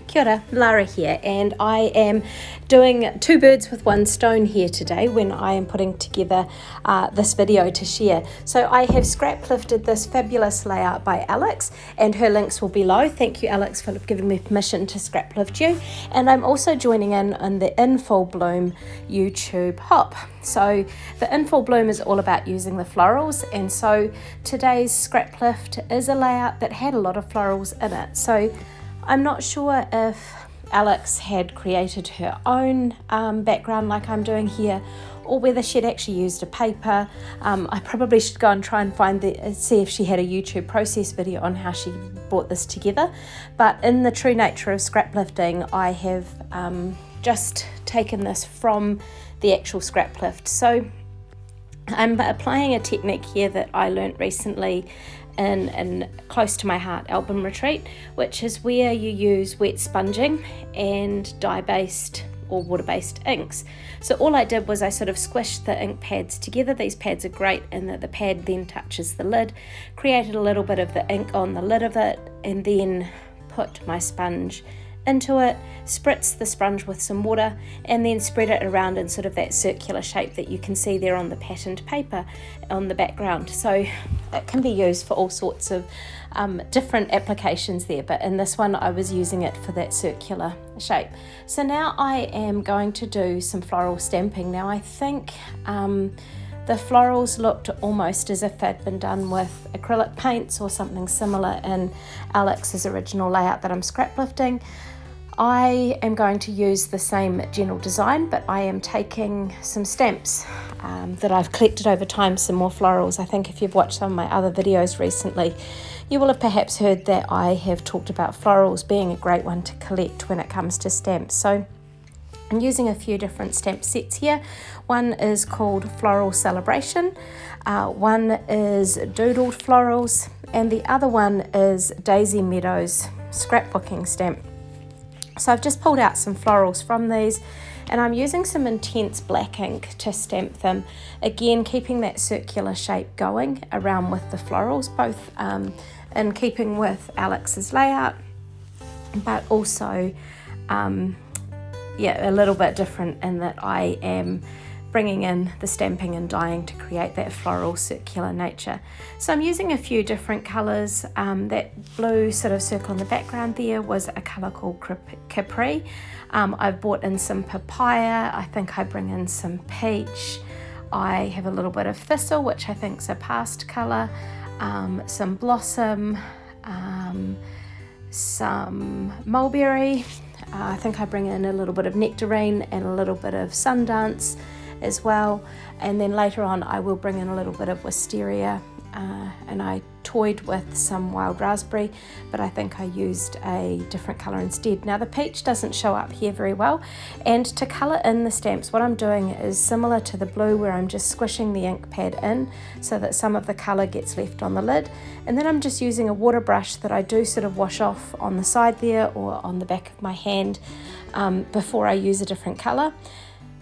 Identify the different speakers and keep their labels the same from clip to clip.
Speaker 1: Kia ora, Lara here, and I am doing two birds with one stone here today when I am putting together this video to share. So I have scrap lifted this fabulous layout by Alex, and her links will be below. Thank you, Alex, for giving me permission to scrap lift you. And I'm also joining in on the In Full Bloom YouTube hop. So the In Full Bloom is all about using the florals, and so today's scrap lift is a layout that had a lot of florals in it. So I'm not sure if Alex had created her own background like I'm doing here, or whether she'd actually used a paper. I probably should go and try and see if she had a YouTube process video on how she brought this together. But in the true nature of scrap lifting, I have just taken this from the actual scrap lift. So I'm applying a technique here that I learnt recently in Close to My Heart album retreat, which is where you use wet sponging and dye-based or water-based inks. So all I did was I sort of squished the ink pads together. These pads are great in that the pad then touches the lid, created a little bit of the ink on the lid of it, and then put my sponge into it, spritz the sponge with some water, and then spread it around in sort of that circular shape that you can see there on the patterned paper on the background. So it can be used for all sorts of different applications there, but in this one I was using it for that circular shape. So now I am going to do some floral stamping. Now I think the florals looked almost as if they'd been done with acrylic paints or something similar in Alex's original layout that I'm scrap lifting. I am going to use the same general design, but I am taking some stamps that I've collected over time, some more florals. I think if you've watched some of my other videos recently, you will have perhaps heard that I have talked about florals being a great one to collect when it comes to stamps. So I'm using a few different stamp sets here. One is called Floral Celebration, one is Doodled Florals, and the other one is Daisy Meadows Scrapbooking Stamp. So I've just pulled out some florals from these, and I'm using some intense black ink to stamp them, again keeping that circular shape going around with the florals, both in keeping with Alex's layout, but also a little bit different in that I am bringing in the stamping and dyeing to create that floral circular nature. So I'm using a few different colours. That blue sort of circle in the background there was a colour called Capri. I've brought in some papaya. I think I bring in some peach. I have a little bit of thistle, which I think is a past colour, some blossom, some mulberry. I think I bring in a little bit of nectarine and a little bit of sundance as well, and then later on I will bring in a little bit of wisteria, and I toyed with some wild raspberry, but I think I used a different colour instead. Now the peach doesn't show up here very well, and to colour in the stamps what I'm doing is similar to the blue, where I'm just squishing the ink pad in so that some of the colour gets left on the lid, and then I'm just using a water brush that I do sort of wash off on the side there or on the back of my hand before I use a different colour.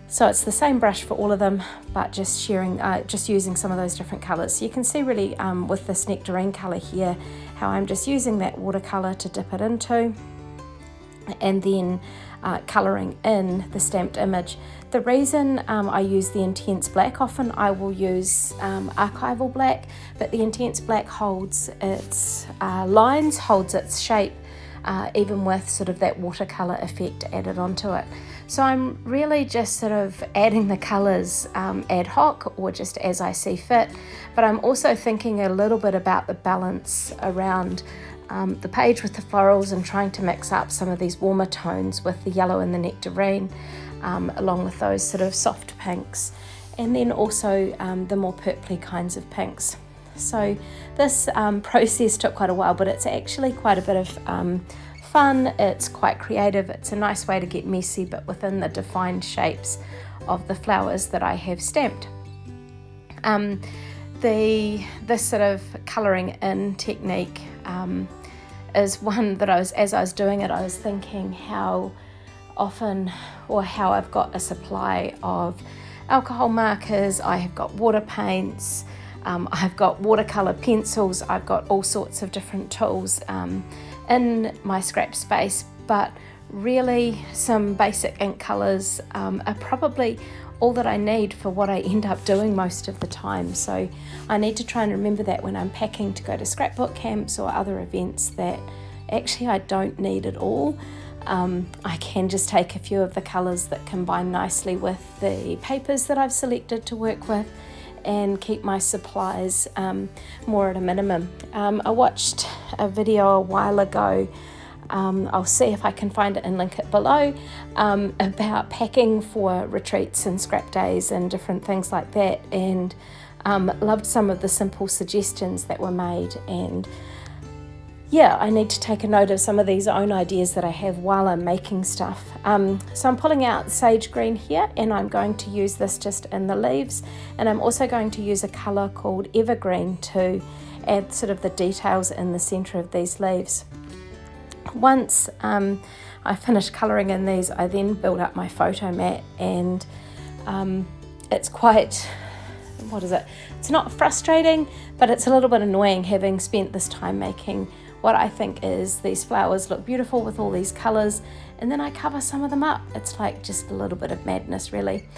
Speaker 1: So it's the same brush for all of them, but just using some of those different colours. So you can see really with this nectarine colour here, how I'm just using that watercolour to dip it into, and then colouring in the stamped image. The reason I use the intense black, often I will use archival black, but the intense black holds its lines, holds its shape, even with sort of that watercolour effect added onto it. So I'm really just sort of adding the colours ad hoc or just as I see fit, but I'm also thinking a little bit about the balance around the page with the florals and trying to mix up some of these warmer tones with the yellow and the nectarine, along with those sort of soft pinks, and then also the more purpley kinds of pinks. So this process took quite a while, but it's actually quite a bit of fun. It's quite creative. It's a nice way to get messy, but within the defined shapes of the flowers that I have stamped. This sort of colouring in technique is one that as I was doing it, I was thinking how often, or how I've got a supply of alcohol markers, I have got water paints, I've got watercolour pencils, I've got all sorts of different tools in my scrap space, but really some basic ink colours are probably all that I need for what I end up doing most of the time. So I need to try and remember that when I'm packing to go to scrapbook camps or other events, that actually I don't need it all. I can just take a few of the colours that combine nicely with the papers that I've selected to work with and keep my supplies more at a minimum. I watched a video a while ago, I'll see if I can find it and link it below, about packing for retreats and scrap days and different things like that, and loved some of the simple suggestions that were made. And yeah, I need to take a note of some of these own ideas that I have while I'm making stuff. So I'm pulling out sage green here, and I'm going to use this just in the leaves, and I'm also going to use a colour called evergreen to add sort of the details in the centre of these leaves. Once I finish colouring in these, I then build up my photo mat, and it's quite, it's not frustrating, but it's a little bit annoying having spent this time making what I think is these flowers look beautiful with all these colours, and then I cover some of them up. It's like just a little bit of madness, really.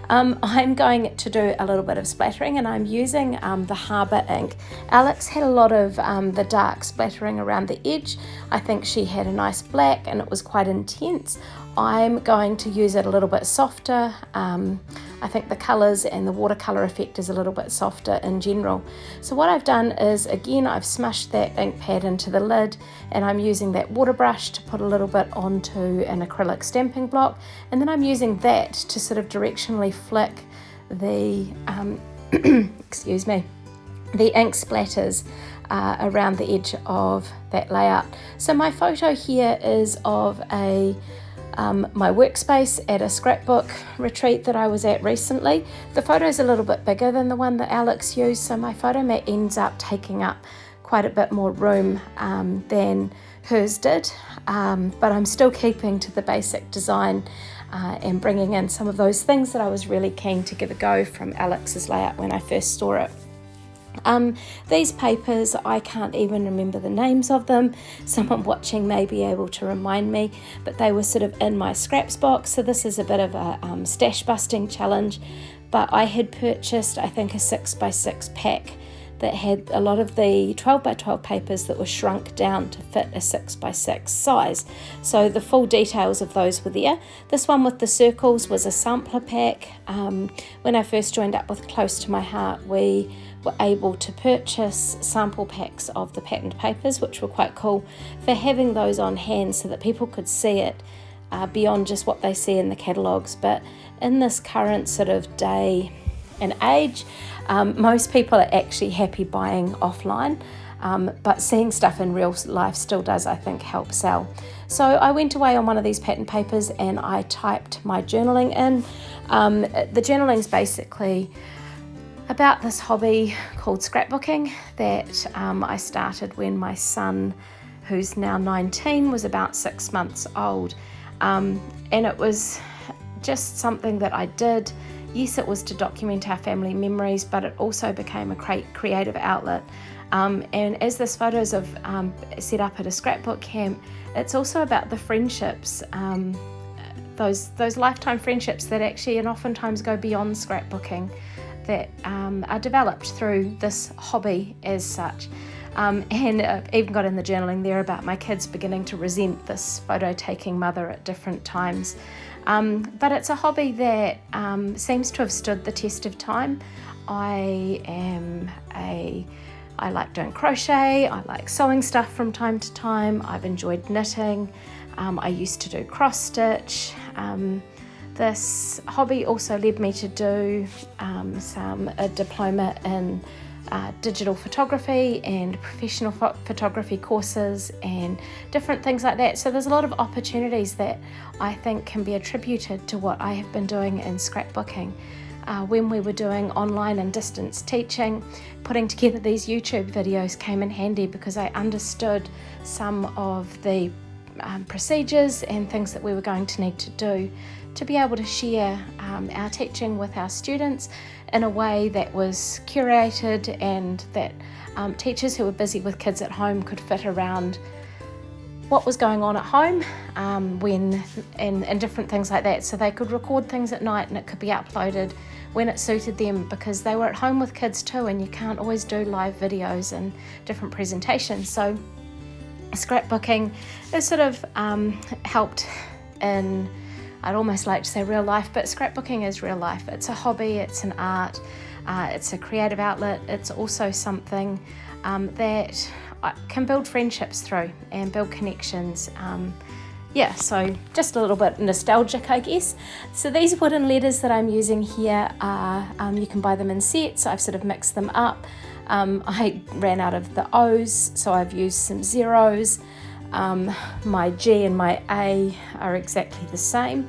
Speaker 1: I'm going to do a little bit of splattering, and I'm using the Harbour ink. Alex had a lot of the dark splattering around the edge. I think she had a nice black and it was quite intense. I'm going to use it a little bit softer. I think the colours and the watercolour effect is a little bit softer in general. So what I've done is, again, I've smushed that ink pad into the lid, and I'm using that water brush to put a little bit onto an acrylic stamping block, and then I'm using that to sort of directionally flick the excuse me, the ink splatters around the edge of that layout. So my photo here is of my workspace at a scrapbook retreat that I was at recently. The photo is a little bit bigger than the one that Alex used, so my photo mat ends up taking up quite a bit more room than hers did, but I'm still keeping to the basic design and bringing in some of those things that I was really keen to give a go from Alex's layout when I first saw it. These papers, I can't even remember the names of them. Someone watching may be able to remind me, but they were sort of in my scraps box, so this is a bit of a stash busting challenge. But I had purchased, I think, a 6x6 pack that had a lot of the 12x12 papers that were shrunk down to fit a 6x6 size. So the full details of those were there. This one with the circles was a sampler pack. When I first joined up with Close to My Heart, we were able to purchase sample packs of the patterned papers, which were quite cool for having those on hand so that people could see it beyond just what they see in the catalogues. But in this current sort of day and age, most people are actually happy buying offline, but seeing stuff in real life still does, I think, help sell. So I went away on one of these pattern papers and I typed my journaling in. The journaling's basically about this hobby called scrapbooking that I started when my son, who's now 19, was about 6 months old. And it was just something that I did. Yes, it was to document our family memories, but it also became a creative outlet. And as this photos of set up at a scrapbook camp, it's also about the friendships, those lifetime friendships that actually and oftentimes go beyond scrapbooking, that are developed through this hobby as such. And I've even got in the journaling there about my kids beginning to resent this photo taking mother at different times. But it's a hobby that seems to have stood the test of time. I like doing crochet, I like sewing stuff from time to time, I've enjoyed knitting, I used to do cross stitch. This hobby also led me to do a diploma in digital photography and professional photography courses and different things like that. So there's a lot of opportunities that I think can be attributed to what I have been doing in scrapbooking. When we were doing online and distance teaching, putting together these YouTube videos came in handy because I understood some of the procedures and things that we were going to need to do to be able to share our teaching with our students in a way that was curated and that teachers who were busy with kids at home could fit around what was going on at home when and different things like that, so they could record things at night and it could be uploaded when it suited them, because they were at home with kids too, and you can't always do live videos and different presentations. So scrapbooking has sort of helped in, I'd almost like to say real life, but scrapbooking is real life. It's a hobby, it's an art, it's a creative outlet. It's also something that can build friendships through and build connections. So just a little bit nostalgic, I guess. So these wooden letters that I'm using here are, you can buy them in sets. I've sort of mixed them up. I ran out of the O's, so I've used some zeros. My G and my A are exactly the same.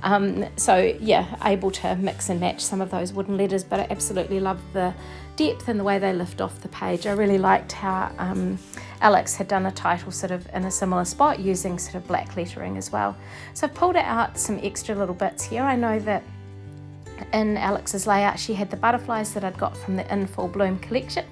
Speaker 1: Able to mix and match some of those wooden letters, but I absolutely love the depth and the way they lift off the page. I really liked how Alex had done a title sort of in a similar spot using sort of black lettering as well. So I've pulled out some extra little bits here. I know that in Alex's layout she had the butterflies that I'd got from the In Full Bloom collection,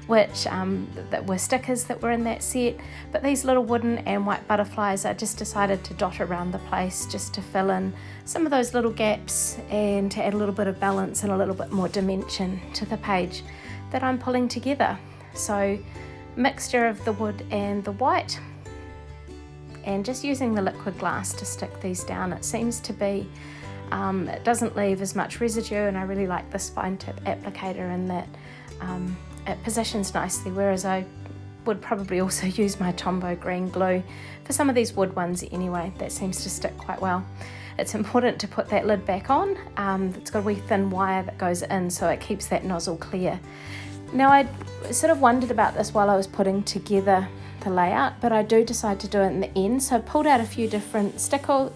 Speaker 1: which that were stickers that were in that set, but these little wooden and white butterflies I just decided to dot around the place just to fill in some of those little gaps and to add a little bit of balance and a little bit more dimension to the page that I'm pulling together. So mixture of the wood and the white, and just using the liquid glass to stick these down. It seems to be it doesn't leave as much residue, and I really like this fine tip applicator in that it positions nicely, whereas I would probably also use my Tombow green glue for some of these wood ones anyway. That seems to stick quite well. It's important to put that lid back on. It's got a wee thin wire that goes in, so it keeps that nozzle clear. Now I sort of wondered about this while I was putting together the layout, but I do decide to do it in the end. So I pulled out a few different stickles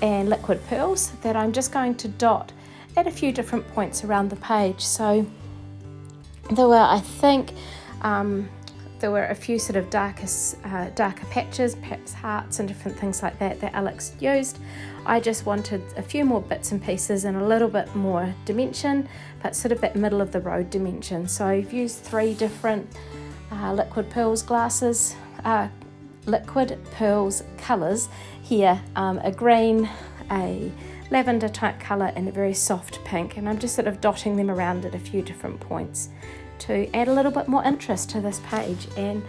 Speaker 1: and liquid pearls that I'm just going to dot at a few different points around the page. So there were, I think, there were a few sort of darker patches, perhaps hearts and different things like that Alex used. I just wanted a few more bits and pieces and a little bit more dimension, but sort of that middle of the road dimension. So I've used 3 different liquid pearls colours here, a green, a lavender type colour and a very soft pink, and I'm just sort of dotting them around at a few different points to add a little bit more interest to this page. And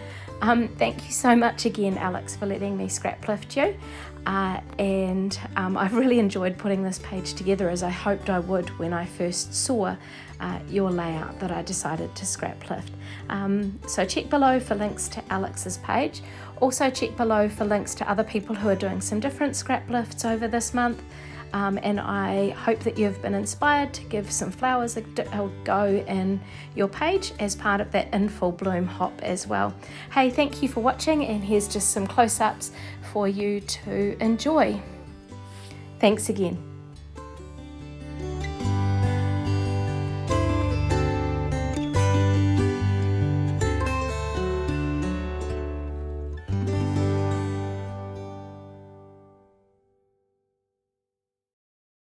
Speaker 1: thank you so much again, Alex, for letting me scraplift you, and I've really enjoyed putting this page together, as I hoped I would when I first saw your layout that I decided to scraplift. So check below for links to Alex's page. Also check below for links to other people who are doing some different scraplifts over this month. And I hope that you've been inspired to give some flowers a go in your page as part of that In Full Bloom hop as well. Hey, thank you for watching, and here's just some close-ups for you to enjoy. Thanks again.